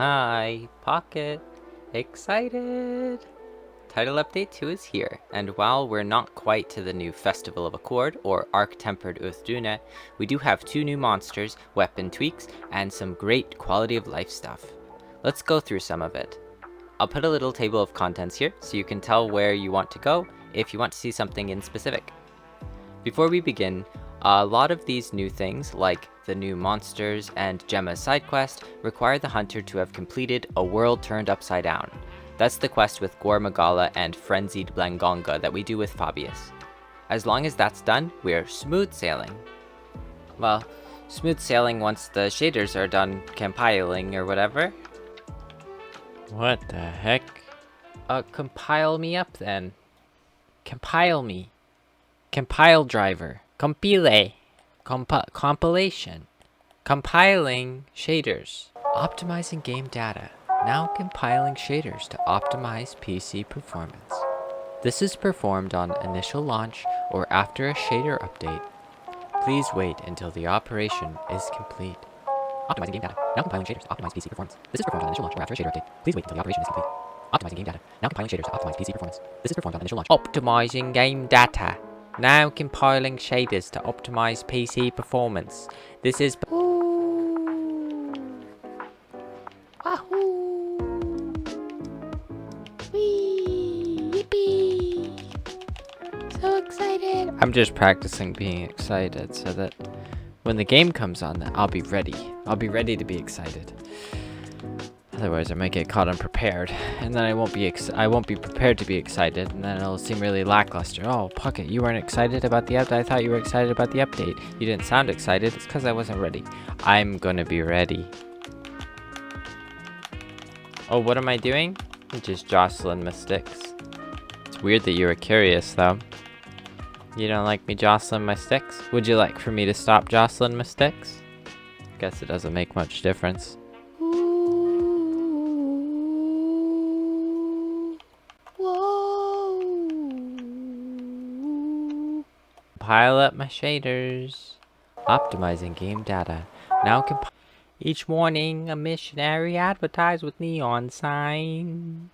Hi, Pocket. Excited! Title Update 2 is here, and while we're not quite to the new Festival of Accord or Arc-Tempered Uthduna, we do have 2 new monsters, weapon tweaks, and some great quality of life stuff. Let's go through some of it. I'll put a little table of contents here so you can tell where you want to go if you want to see something in specific. Before we begin, a lot of these new things, like the new monsters and Gemma's side quest, require the hunter to have completed a world turned upside down. That's the quest with Gormagala and Frenzied Blangonga that we do with Fabius. As long as that's done, we're smooth sailing. Well, smooth sailing once the shaders are done compiling or whatever. What the heck? Compile me up then. Compile me. Compile driver. Compile. Compilation. Compiling shaders. Optimizing game data. Now compiling shaders to optimize PC performance. This is performed on initial launch or after a shader update. Please wait until the operation is complete. Optimizing game data. Now compiling shaders to optimize PC performance. This is performed on initial launch or after a shader update. Please wait until the operation is complete. Optimizing game data. Now compiling shaders to optimize PC performance. This is performed on initial launch. Optimizing game data. Now compiling shaders to optimize PC performance. This is... So excited! I'm just practicing being excited so that when the game comes on, I'll be ready. I'll be ready to be excited. Otherwise, I might get caught unprepared, and then I won't be prepared to be excited, and then it'll seem really lackluster. Oh, Pocket, you weren't excited about the update? I thought you were excited about the update. You didn't sound excited. It's because I wasn't ready. I'm gonna be ready. Oh, what am I doing? I'm just jostling my sticks. It's weird that you were curious, though. You don't like me jostling my sticks? Would you like for me to stop jostling my sticks? Guess it doesn't make much difference. Pile up my shaders. Optimizing game data. Now each morning a missionary advertised with neon sign.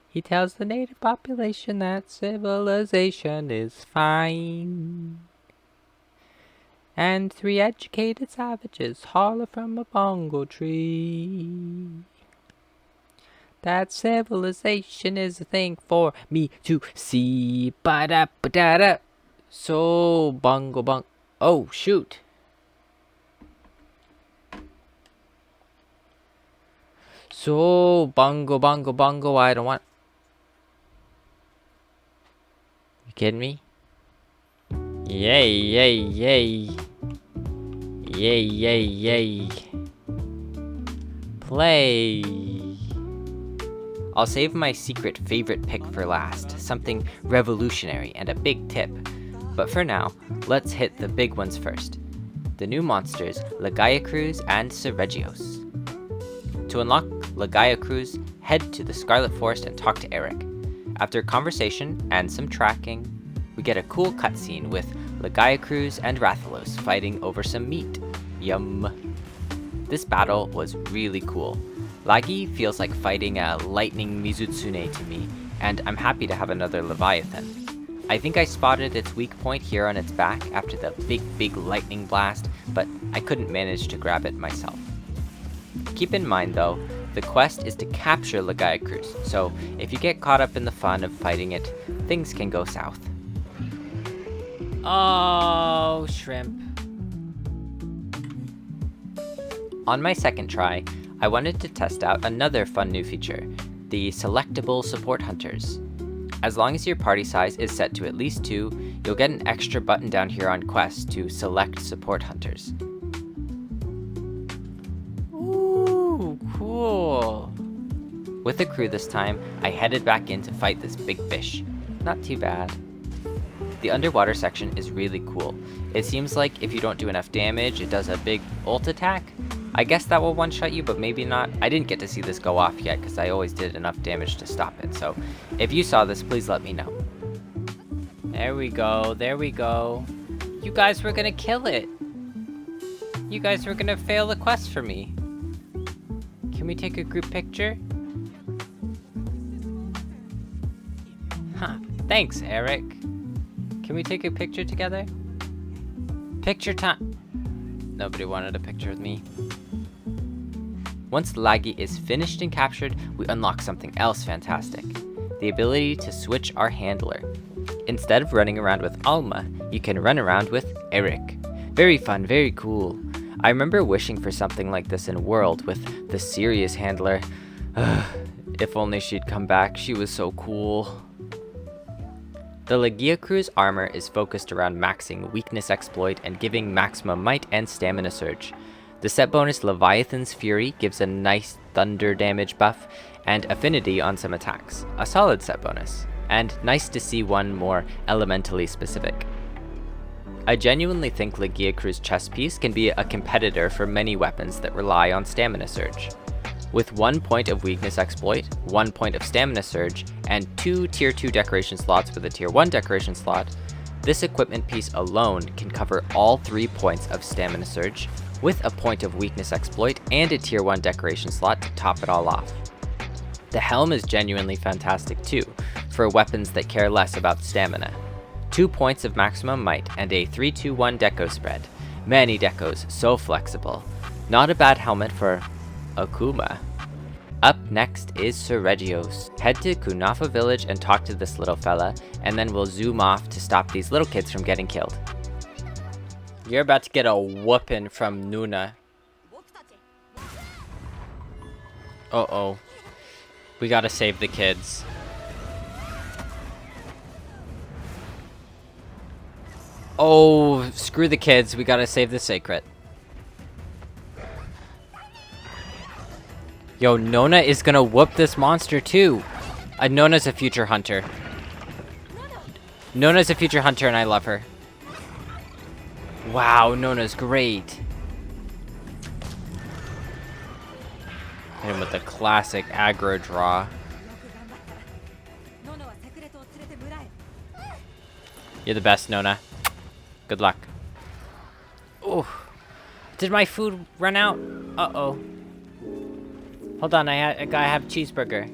He tells the native population that civilization is fine. And 3 educated savages holler from a bongo tree that civilization is a thing for me to see. Ba-da-ba-da-da. So, bongo bong. Oh, shoot. So, bongo, bongo, bongo, I don't want... You kidding me? Yay, yay, yay. Yay, yay, yay. Play. I'll save my secret favorite pick for last. Something revolutionary and a big tip. But for now, let's hit the big ones first. The new monsters, Lagiacrus and Seregios. To unlock Lagiacrus, head to the Scarlet Forest and talk to Eric. After conversation and some tracking, we get a cool cutscene with Lagiacrus and Rathalos fighting over some meat. Yum. This battle was really cool. Lagi feels like fighting a lightning Mizutsune to me, and I'm happy to have another Leviathan. I think I spotted its weak point here on its back after the big lightning blast, but I couldn't manage to grab it myself. Keep in mind though, the quest is to capture Lagiacrus, so if you get caught up in the fun of fighting it, things can go south. Oh, shrimp. On my second try, I wanted to test out another fun new feature, the selectable support hunters. As long as your party size is set to at least 2, you'll get an extra button down here on Quest to select support hunters. Ooh, cool. With a crew this time, I headed back in to fight this big fish. Not too bad. The underwater section is really cool. It seems like if you don't do enough damage, it does a big ult attack. I guess that will one-shot you, but maybe not. I didn't get to see this go off yet because I always did enough damage to stop it. So if you saw this, please let me know. There we go. There we go. You guys were gonna kill it. You guys were gonna fail the quest for me. Can we take a group picture? Huh, thanks, Eric. Can we take a picture together? Picture time. Nobody wanted a picture with me. Once Lagi is finished and captured, we unlock something else fantastic. The ability to switch our handler. Instead of running around with Alma, you can run around with Eric. Very fun, very cool. I remember wishing for something like this in World with the serious handler. If only she'd come back, she was so cool. The Lagiacrus Armor is focused around maxing Weakness Exploit and giving maximum might and stamina surge. The set bonus Leviathan's Fury gives a nice thunder damage buff and affinity on some attacks, a solid set bonus, and nice to see one more elementally specific. I genuinely think Lagiacrus chest piece can be a competitor for many weapons that rely on stamina surge. With 1 point of weakness exploit, 1 point of stamina surge, and 2 tier 2 decoration slots with a tier 1 decoration slot, this equipment piece alone can cover all 3 points of stamina surge, with a point of weakness exploit and a tier 1 decoration slot to top it all off. The helm is genuinely fantastic too, for weapons that care less about stamina. 2 points of maximum might and a 3-2-1 deco spread. Many decos, so flexible. Not a bad helmet for Akuma. Up next is Seregios. Head to Kunafa village and talk to this little fella, and then we'll zoom off to stop these little kids from getting killed. You're about to get a whooping from Nuna. Uh-oh. We gotta save the kids. Oh, screw the kids. We gotta save the sacred. Yo, Nona is gonna whoop this monster too. Nona's a future hunter. Nona's a future hunter and I love her. Wow, Nona's great. Hit him with the classic aggro draw. You're the best, Nona. Good luck. Oh, did my food run out? Uh-oh. Hold on, I gotta have cheeseburger.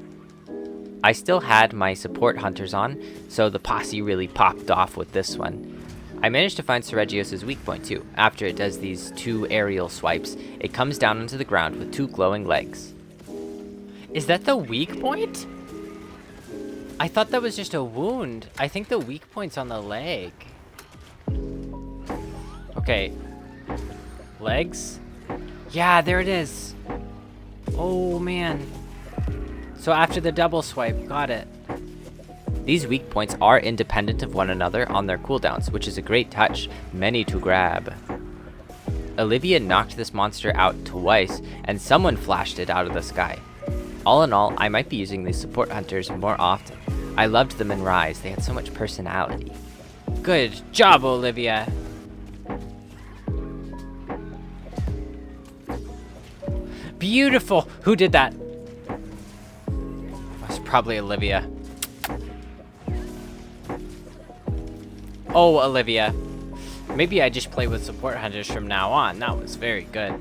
I still had my support hunters on, so the posse really popped off with this one. I managed to find Seregios' weak point too. After it does these 2 aerial swipes, it comes down onto the ground with 2 glowing legs. Is that the weak point? I thought that was just a wound. I think the weak point's on the leg. Okay. Legs? Yeah, there it is. Oh, man. So after the double swipe, got it. These weak points are independent of one another on their cooldowns, which is a great touch. Many to grab. Olivia knocked this monster out twice, and someone flashed it out of the sky. All in all, I might be using these support hunters more often. I loved them in Rise. They had so much personality. Good job, Olivia. Beautiful. Who did that? It was probably Olivia. Oh, Olivia. Maybe I just play with support hunters from now on. That was very good.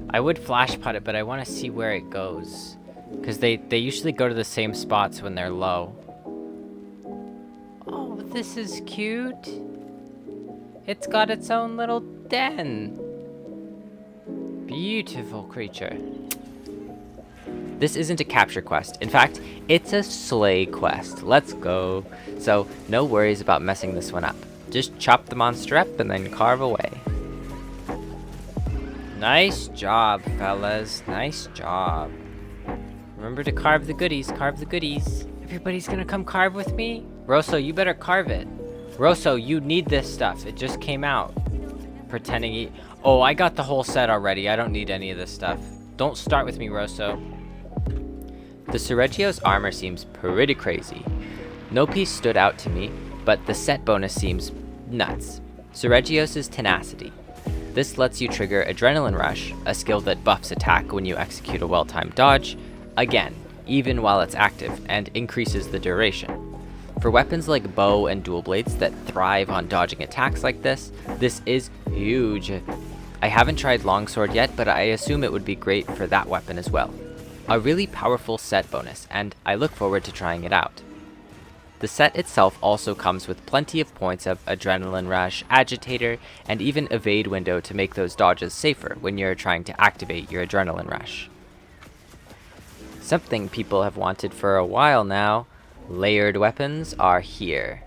I would flash putt it, but I want to see where it goes. Because they usually go to the same spots when they're low. Oh, this is cute. It's got its own little den. Beautiful creature. This isn't a capture quest. In fact, it's a slay quest. Let's go. So, no worries about messing this one up. Just chop the monster up and then carve away. Nice job, fellas. Nice job. Remember to carve the goodies. Carve the goodies. Everybody's gonna come carve with me? Rosso, you better carve it. Rosso, you need this stuff. It just came out. Pretending Oh, I got the whole set already. I don't need any of this stuff. Don't start with me, Rosso. The Seregios Armor seems pretty crazy. No piece stood out to me, but the set bonus seems nuts. Seregios' Tenacity. This lets you trigger Adrenaline Rush, a skill that buffs attack when you execute a well-timed dodge, again, even while it's active, and increases the duration. For weapons like bow and dual blades that thrive on dodging attacks like this is huge. I haven't tried longsword yet, but I assume it would be great for that weapon as well. A really powerful set bonus, and I look forward to trying it out. The set itself also comes with plenty of points of Adrenaline Rush, Agitator, and even Evade Window to make those dodges safer when you're trying to activate your Adrenaline Rush. Something people have wanted for a while now, layered weapons are here.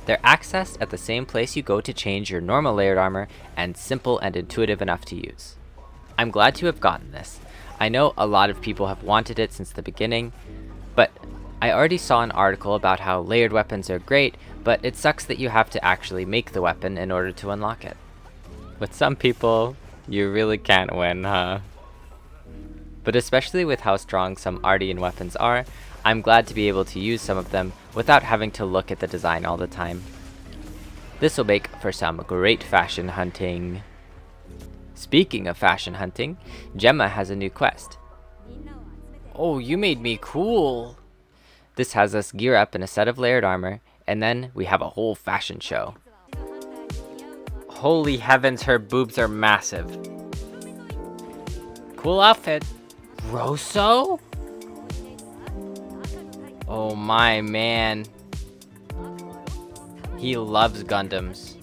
They're accessed at the same place you go to change your normal layered armor, and simple and intuitive enough to use. I'm glad to have gotten this. I know a lot of people have wanted it since the beginning, but I already saw an article about how layered weapons are great, but it sucks that you have to actually make the weapon in order to unlock it. With some people, you really can't win, huh? But especially with how strong some Ardean weapons are, I'm glad to be able to use some of them without having to look at the design all the time. This will make for some great fashion hunting. Speaking of fashion hunting, Gemma has a new quest. Oh, you made me cool! This has us gear up in a set of layered armor, and then we have a whole fashion show. Holy heavens, her boobs are massive. Cool outfit. Rosso? Oh my man. He loves Gundams.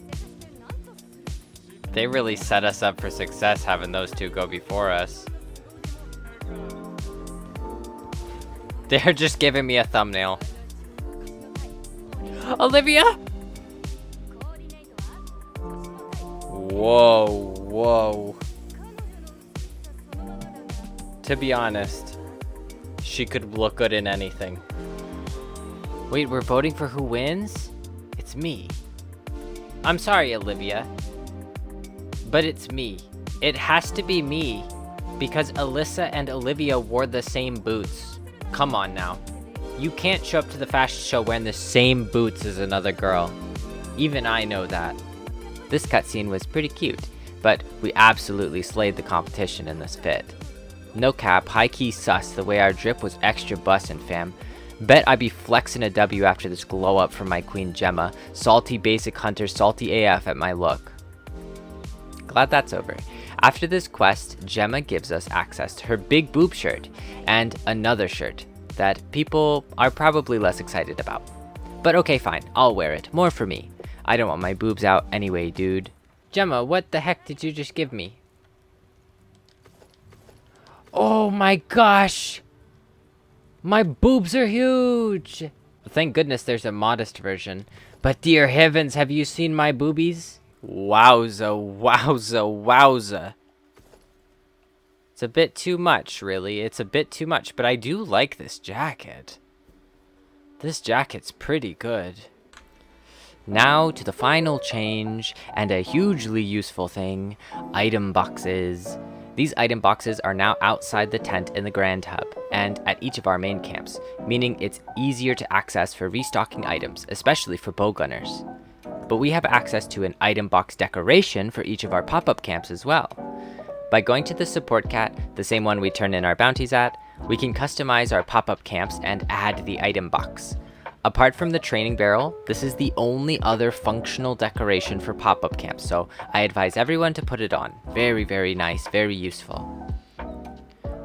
They really set us up for success having those two go before us. They're just giving me a thumbnail. Olivia? Whoa, whoa. To be honest, she could look good in anything. Wait, we're voting for who wins? It's me. I'm sorry, Olivia. But it's me. It has to be me. Because Alyssa and Olivia wore the same boots. Come on now. You can't show up to the fashion show wearing the same boots as another girl. Even I know that. This cutscene was pretty cute, but we absolutely slayed the competition in this fit. No cap, high-key sus the way our drip was extra bussin', fam. Bet I be flexing a W after this glow up from my queen Gemma. Salty basic hunter, salty AF at my look. Glad that's over. After this quest, Gemma gives us access to her big boob shirt, and another shirt that people are probably less excited about. But okay, fine, I'll wear it. More for me. I don't want my boobs out anyway, dude. Gemma, what the heck did you just give me? Oh my gosh! My boobs are huge! Thank goodness there's a modest version. But dear heavens, have you seen my boobies? Wowza, wowza, wowza. It's a bit too much, really. It's a bit too much, but I do like this jacket. This jacket's pretty good. Now to the final change, and a hugely useful thing, item boxes. These item boxes are now outside the tent in the Grand Hub, and at each of our main camps, meaning it's easier to access for restocking items, especially for bowgunners. But we have access to an item box decoration for each of our pop-up camps as well. By going to the support cat, the same one we turn in our bounties at, we can customize our pop-up camps and add the item box. Apart from the training barrel, this is the only other functional decoration for pop-up camps, so I advise everyone to put it on. Very, very nice, very useful.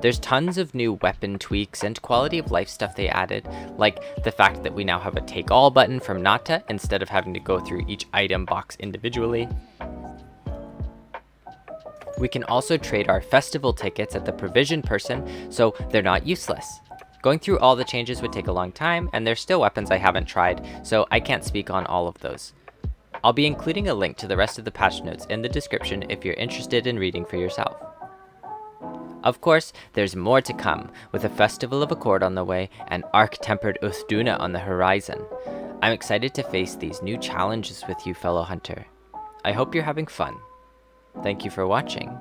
There's tons of new weapon tweaks and quality of life stuff they added, like the fact that we now have a take all button from Nata instead of having to go through each item box individually. We can also trade our festival tickets at the provision person, so they're not useless. Going through all the changes would take a long time, and there's still weapons I haven't tried, so I can't speak on all of those. I'll be including a link to the rest of the patch notes in the description if you're interested in reading for yourself. Of course, there's more to come, with a Festival of Accord on the way and Arc-Tempered Uthduna on the horizon. I'm excited to face these new challenges with you, fellow hunter. I hope you're having fun. Thank you for watching.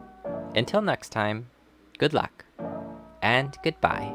Until next time, good luck, and goodbye.